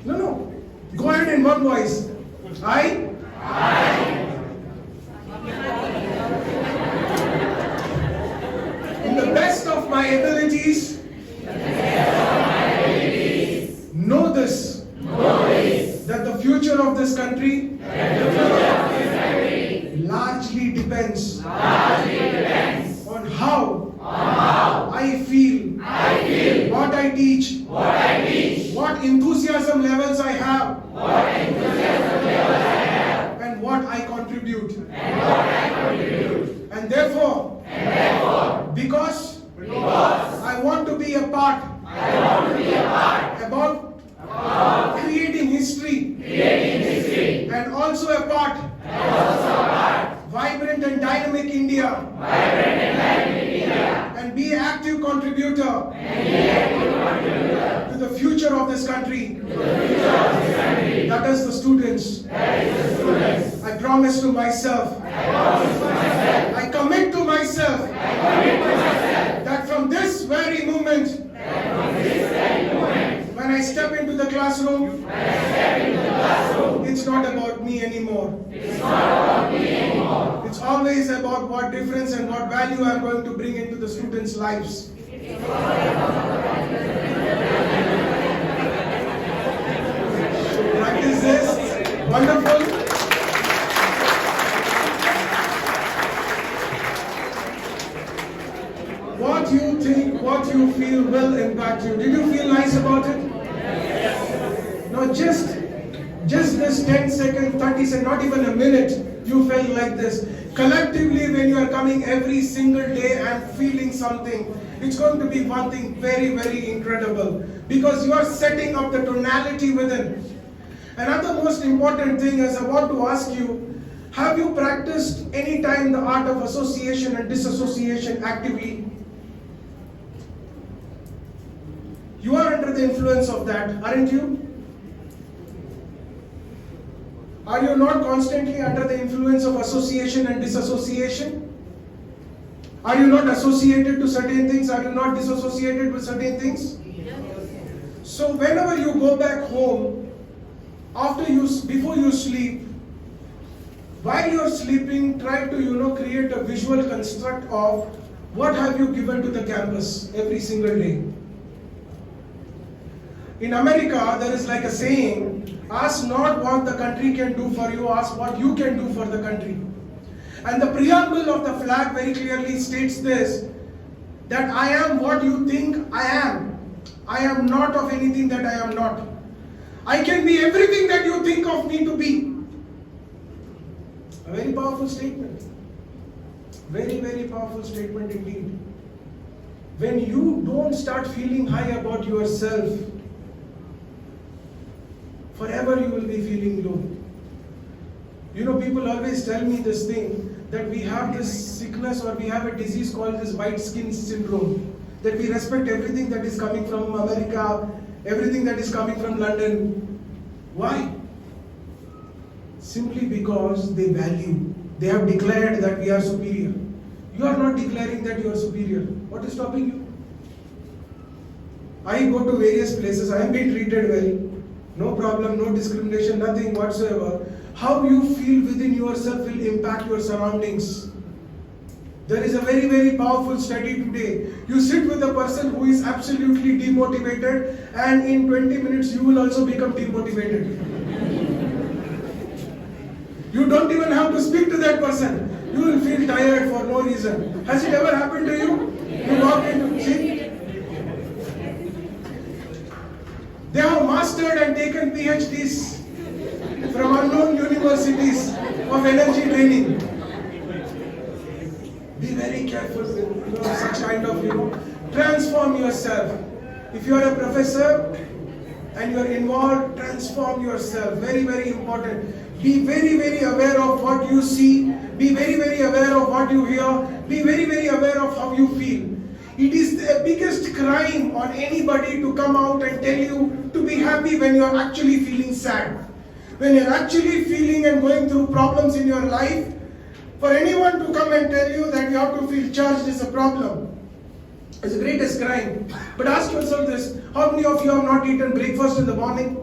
No. Go ahead in one voice. I. In the best of my abilities, know this, that the future of this country largely depends on how I feel, what I teach, what enthusiasm levels I have, and what I contribute. And therefore, because I want to be a part about creating history, and also a part vibrant and dynamic India, and be an active contributor to the future of this country. That is the students. I promise to myself, I commit to myself, that from this very moment, when I step into the classroom, it's not about me anymore. It's always about what difference and what value I'm going to bring into the students' lives. Practice this. Wonderful. What you think, what you feel will impact you. Did you feel nice about it? No, just this 10 seconds, 30 seconds, not even a minute, you felt like this. Collectively, when you are coming every single day and feeling something, it's going to be one thing very, very incredible, because you are setting up the tonality within. Another most important thing is, I want to ask you, have you practiced any time the art of association and disassociation actively? You are under the influence of that, aren't you? Are you not constantly under the influence of association and disassociation? Are you not associated to certain things? Are you not disassociated with certain things? So whenever you go back home, before you sleep, while you are sleeping, try to create a visual construct of what have you given to the campus every single day. In America, there is like a saying, ask not what the country can do for you, ask what you can do for the country. And the preamble of the flag very clearly states this, that I am what you think I am. I am not of anything that I am not. I can be everything that you think of me to be. A very powerful statement. Very, very powerful statement indeed. When you don't start feeling high about yourself, forever you will be feeling low. People always tell me this thing, that we have this sickness or we have a disease called this white skin syndrome, that we respect everything that is coming from America, everything that is coming from London. Why? Simply because they value. They have declared that we are superior. You are not declaring that you are superior. What is stopping you? I go to various places, I am being treated well. No problem, no discrimination, nothing whatsoever. How you feel within yourself will impact your surroundings. There is a very, very powerful study today. You sit with a person who is absolutely demotivated, and in 20 minutes you will also become demotivated. You don't even have to speak to that person. You will feel tired for no reason. Has it ever happened to you? You walk into, see? They have mastered and taken PhDs from unknown universities of energy training. Be very careful with such kind of, transform yourself. If you are a professor and you are involved, transform yourself. Very, very important. Be very, very aware of what you see. Be very, very aware of what you hear. Be very, very aware of how you feel. It is the biggest crime on anybody to come out and tell you to be happy when you are actually feeling sad. When you are actually feeling and going through problems in your life, for anyone to come and tell you that you have to feel charged is a problem. It's the greatest crime. But ask yourself this, how many of you have not eaten breakfast in the morning?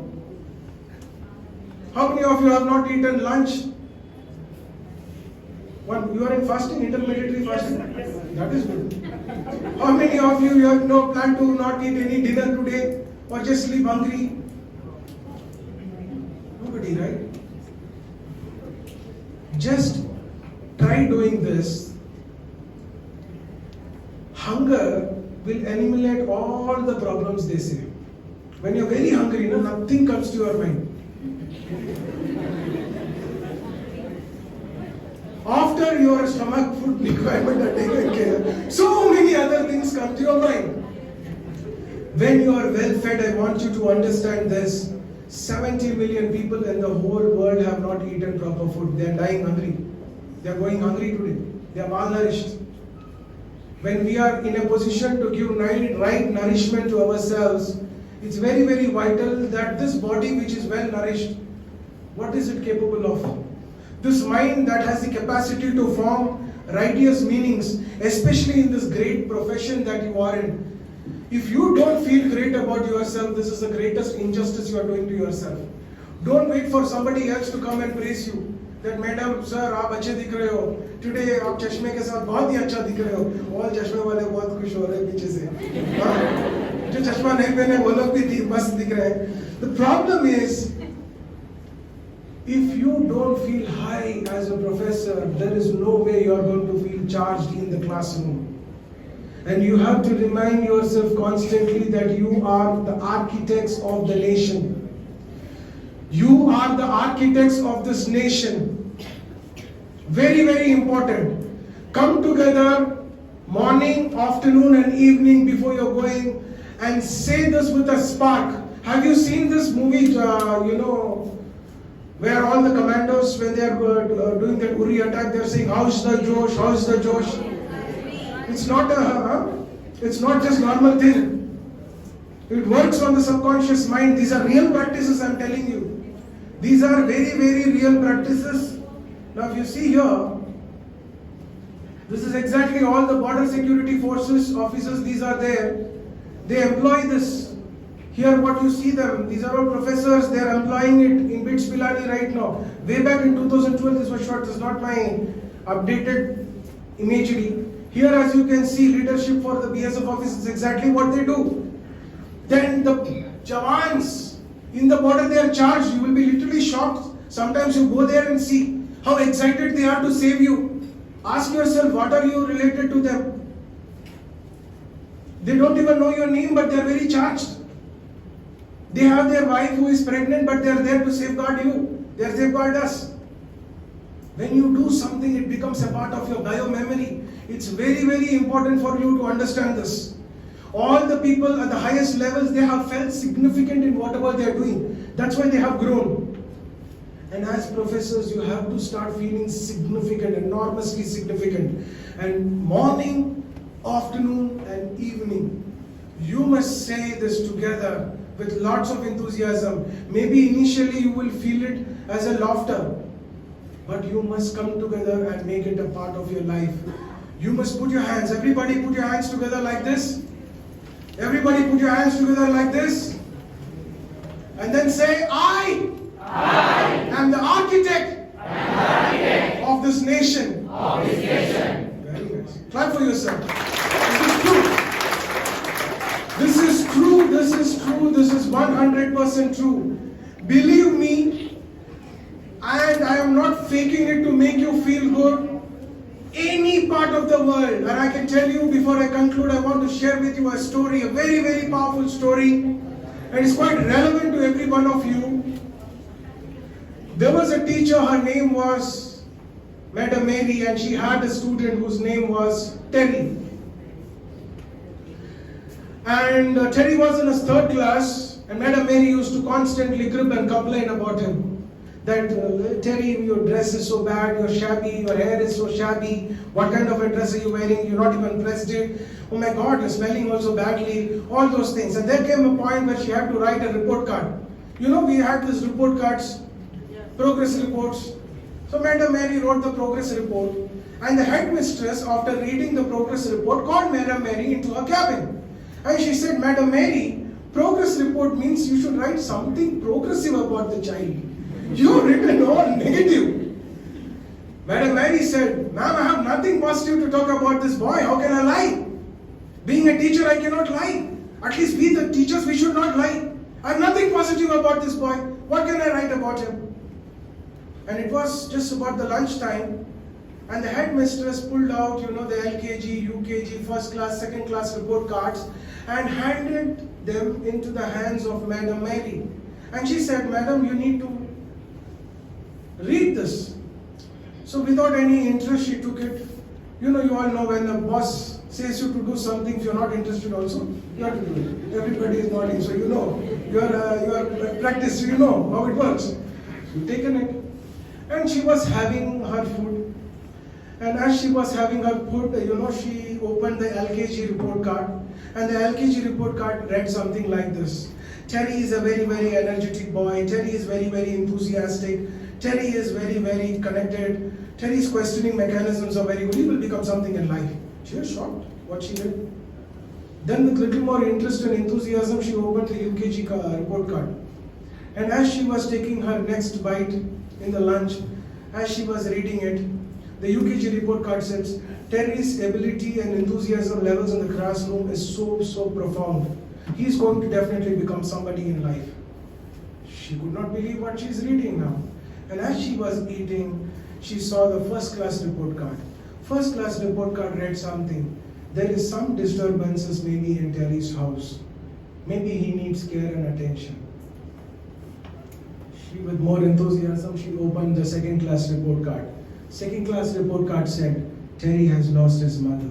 How many of you have not eaten lunch? You are in fasting, intermediary fasting? Yes. That is good. How many of you have no plan to not eat any dinner today or just sleep hungry? Nobody, right? Just try doing this. Hunger will eliminate all the problems, they say. When you're very hungry, nothing comes to your mind. After your stomach food requirement are taken care, so many other things come to your mind. When you are well fed, I want you to understand this. 70 million people in the whole world have not eaten proper food. They are dying hungry. They are going hungry today. They are malnourished. When we are in a position to give right nourishment to ourselves, it's very, very vital that this body which is well nourished, what is it capable of? This mind that has the capacity to form righteous meanings, especially in this great profession that you are in. If you don't feel great about yourself, this is the greatest injustice you are doing to yourself. Don't wait for somebody else to come and praise you. That madam, sir, आप अच्छे दिख रहे हो. Today आप चश्मे के साथ बहुत ही अच्छा दिख रहे हो. All चश्मे वाले बहुत खुश हो रहे हैं पीछे से. जो चश्मा नहीं पहने वो लोग भी मस्त दिख रहे हैं. The problem is, if you don't feel high as a professor, there is no way you are going to feel charged in the classroom. And you have to remind yourself constantly that you are the architects of the nation. You are the architects of this nation. Very, very important. Come together morning, afternoon and evening before you're going and say this with a spark. Have you seen this movie, where all the commandos, when they are doing that Uri attack, they are saying, how's the Josh, how's the Josh? It's not just normal thing. It works on the subconscious mind. These are real practices, I'm telling you. These are very, very real practices. Now if you see here, this is exactly all the border security forces officers, these are there. They employ this. Here what you see them, these are all professors, they are employing it in BITS PILANI right now. Way back in 2012 this was shot, this is not my updated imagery. Here as you can see, leadership for the BSF officers is exactly what they do. Then the Jawans in the border, they are charged. You will be literally shocked. Sometimes you go there and see how excited they are to save you. Ask yourself, what are you related to them? They don't even know your name, but they are very charged. They have their wife who is pregnant, but they are there to safeguard you. They are safeguard us. When you do something, it becomes a part of your bio-memory. It's very, very important for you to understand this. All the people at the highest levels, they have felt significant in whatever they are doing. That's why they have grown. And as professors, you have to start feeling significant, enormously significant. And morning, afternoon, and evening, you must say this together with lots of enthusiasm. Maybe initially you will feel it as a laughter, but you must come together and make it a part of your life. You must put your hands, everybody put your hands together like this. Everybody put your hands together like this. And then say, I am the architect of this nation. Very nice. Clap for yourself. This is true. This is true. This is 100% true. Believe me, and I am not faking it to make you feel good. Any part of the world, and I can tell you before I conclude, I want to share with you a story, a very, very powerful story, and it's quite relevant to every one of you. There was a teacher, her name was Madam Mary, and she had a student whose name was Terry. And Terry was in his third class, and Madam Mary used to constantly crib and complain about him. That Terry, your dress is so bad, you're shabby, your hair is so shabby, what kind of a dress are you wearing, you're not even pressed it, oh my God, you're smelling also badly, all those things. And there came a point where she had to write a report card. You know, we had these report cards, progress reports. So Madam Mary wrote the progress report, and the headmistress, after reading the progress report, called Madam Mary into her cabin. And she said, Madam Mary, progress report means you should write something progressive about the child. You've written all negative. Madam Mary said, Ma'am, I have nothing positive to talk about this boy. How can I lie? Being a teacher, I cannot lie. At least we, the teachers, we should not lie. I have nothing positive about this boy. What can I write about him? And it was just about the lunchtime, and the headmistress pulled out, the LKG, UKG, first class, second class report cards and handed them into the hands of Madam Mary. And she said, Madam, you need to read this. So without any interest, she took it. You all know when the boss says you to do something, if you're not interested also, you have to do it. Everybody is nodding, so you know. You are practiced, you know how it works. You've taken it. And she was having her food. And as she was having her food, she opened the LKG report card. And the LKG report card read something like this. Terry is a very, very energetic boy. Terry is very, very enthusiastic. Terry is very, very connected. Terry's questioning mechanisms are very good. He will become something in life. She was shocked what she did. Then with little more interest and enthusiasm, she opened the UKG report card. And as she was taking her next bite in the lunch, as she was reading it, the UKG report card says, Terry's ability and enthusiasm levels in the classroom is so profound. He's going to definitely become somebody in life. She could not believe what she's reading now. And as she was eating, she saw the first class report card. First class report card read something. There is some disturbances maybe in Terry's house. Maybe he needs care and attention. She, with more enthusiasm, she opened the second class report card. Second class report card said, Terry has lost his mother.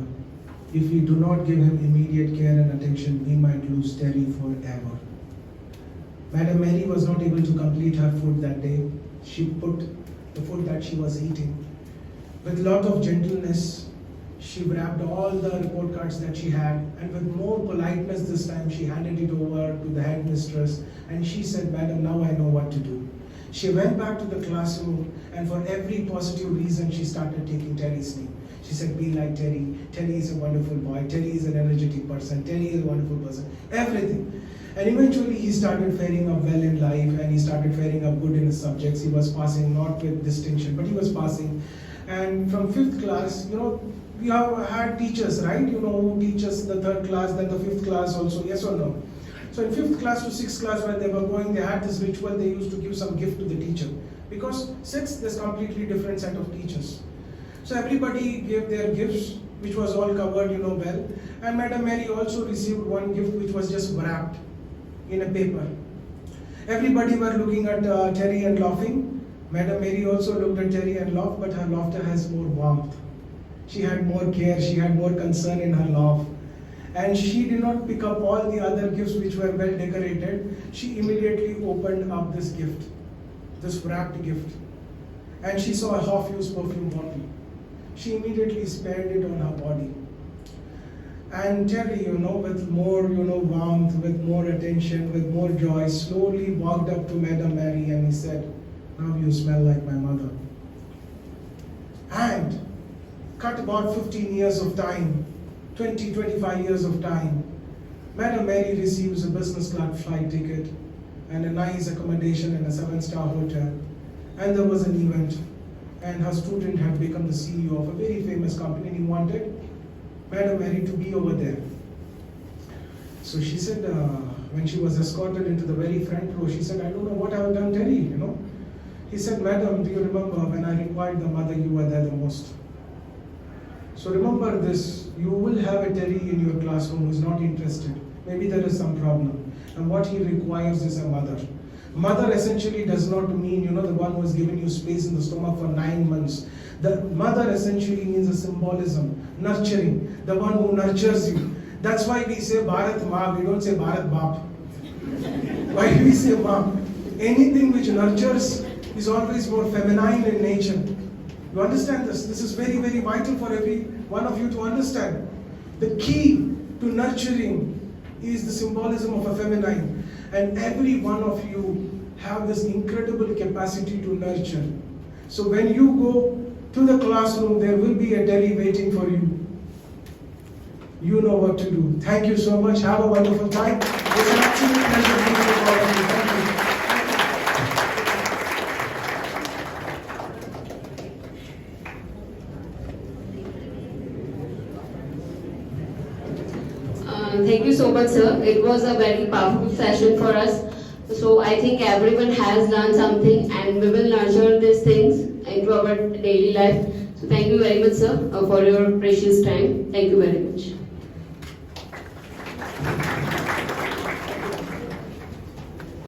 If we do not give him immediate care and attention, we might lose Terry forever. Madam Mary was not able to complete her food that day. She put the food that she was eating. With a lot of gentleness, she wrapped all the report cards that she had, and with more politeness this time, she handed it over to the headmistress, and she said, Madam, now I know what to do. She went back to the classroom, and for every positive reason, she started taking Terry's name. She said, be like Terry. Terry is a wonderful boy. Terry is an energetic person. Terry is a wonderful person. Everything. And eventually he started faring up well in life, and he started faring up good in his subjects. He was passing, not with distinction, but he was passing. And from 5th class, we have had teachers, right? Who teach us the 3rd class, then the 5th class also, yes or no? So in 5th class to 6th class, when they were going, they had this ritual, they used to give some gift to the teacher. Because 6th, there's completely different set of teachers. So everybody gave their gifts, which was all covered, well. And Madam Mary also received one gift, which was just wrapped in a paper. Everybody were looking at Terry and laughing. Madam Mary also looked at Terry and laughed, but her laughter has more warmth. She had more care, she had more concern in her laugh. And she did not pick up all the other gifts which were well decorated. She immediately opened up this gift, this wrapped gift. And she saw a half-used perfume bottle. She immediately spared it on her body. And Terry, with more, warmth, with more attention, with more joy, slowly walked up to Madam Mary and he said, now you smell like my mother. And cut about 15 years of time, 20, 25 years of time, Madam Mary receives a business class flight ticket and a nice accommodation in a 7-star hotel. And there was an event, and her student had become the CEO of a very famous company, and he wanted Madam, where are you to be over there? So she said, when she was escorted into the very front row, she said, I don't know what I have done, Terry, you know. He said, Madam, do you remember when I required the mother, you were there the most? So remember this, you will have a Terry in your classroom who is not interested. Maybe there is some problem. And what he requires is a mother. Mother essentially does not mean, you know, the one who has given you space in the stomach for 9 months. The mother essentially means a symbolism, nurturing, the one who nurtures you. That's why we say Bharat Ma, we don't say Bharat Baap. Why do we say Ma? Anything which nurtures is always more feminine in nature. You understand this? This is very, very vital for every one of you to understand. The key to nurturing is the symbolism of a feminine. And every one of you have this incredible capacity to nurture. So when you go to the classroom, there will be a Terry waiting for you. You know what to do. Thank you so much. Have a wonderful time. It's an absolute pleasure being with all of you. Thank you. Thank you so much, sir. It was a very powerful session for us. So I think everyone has learned something, and we will nurture these things into our daily life. So thank you very much, sir, for your precious time. Thank you very much.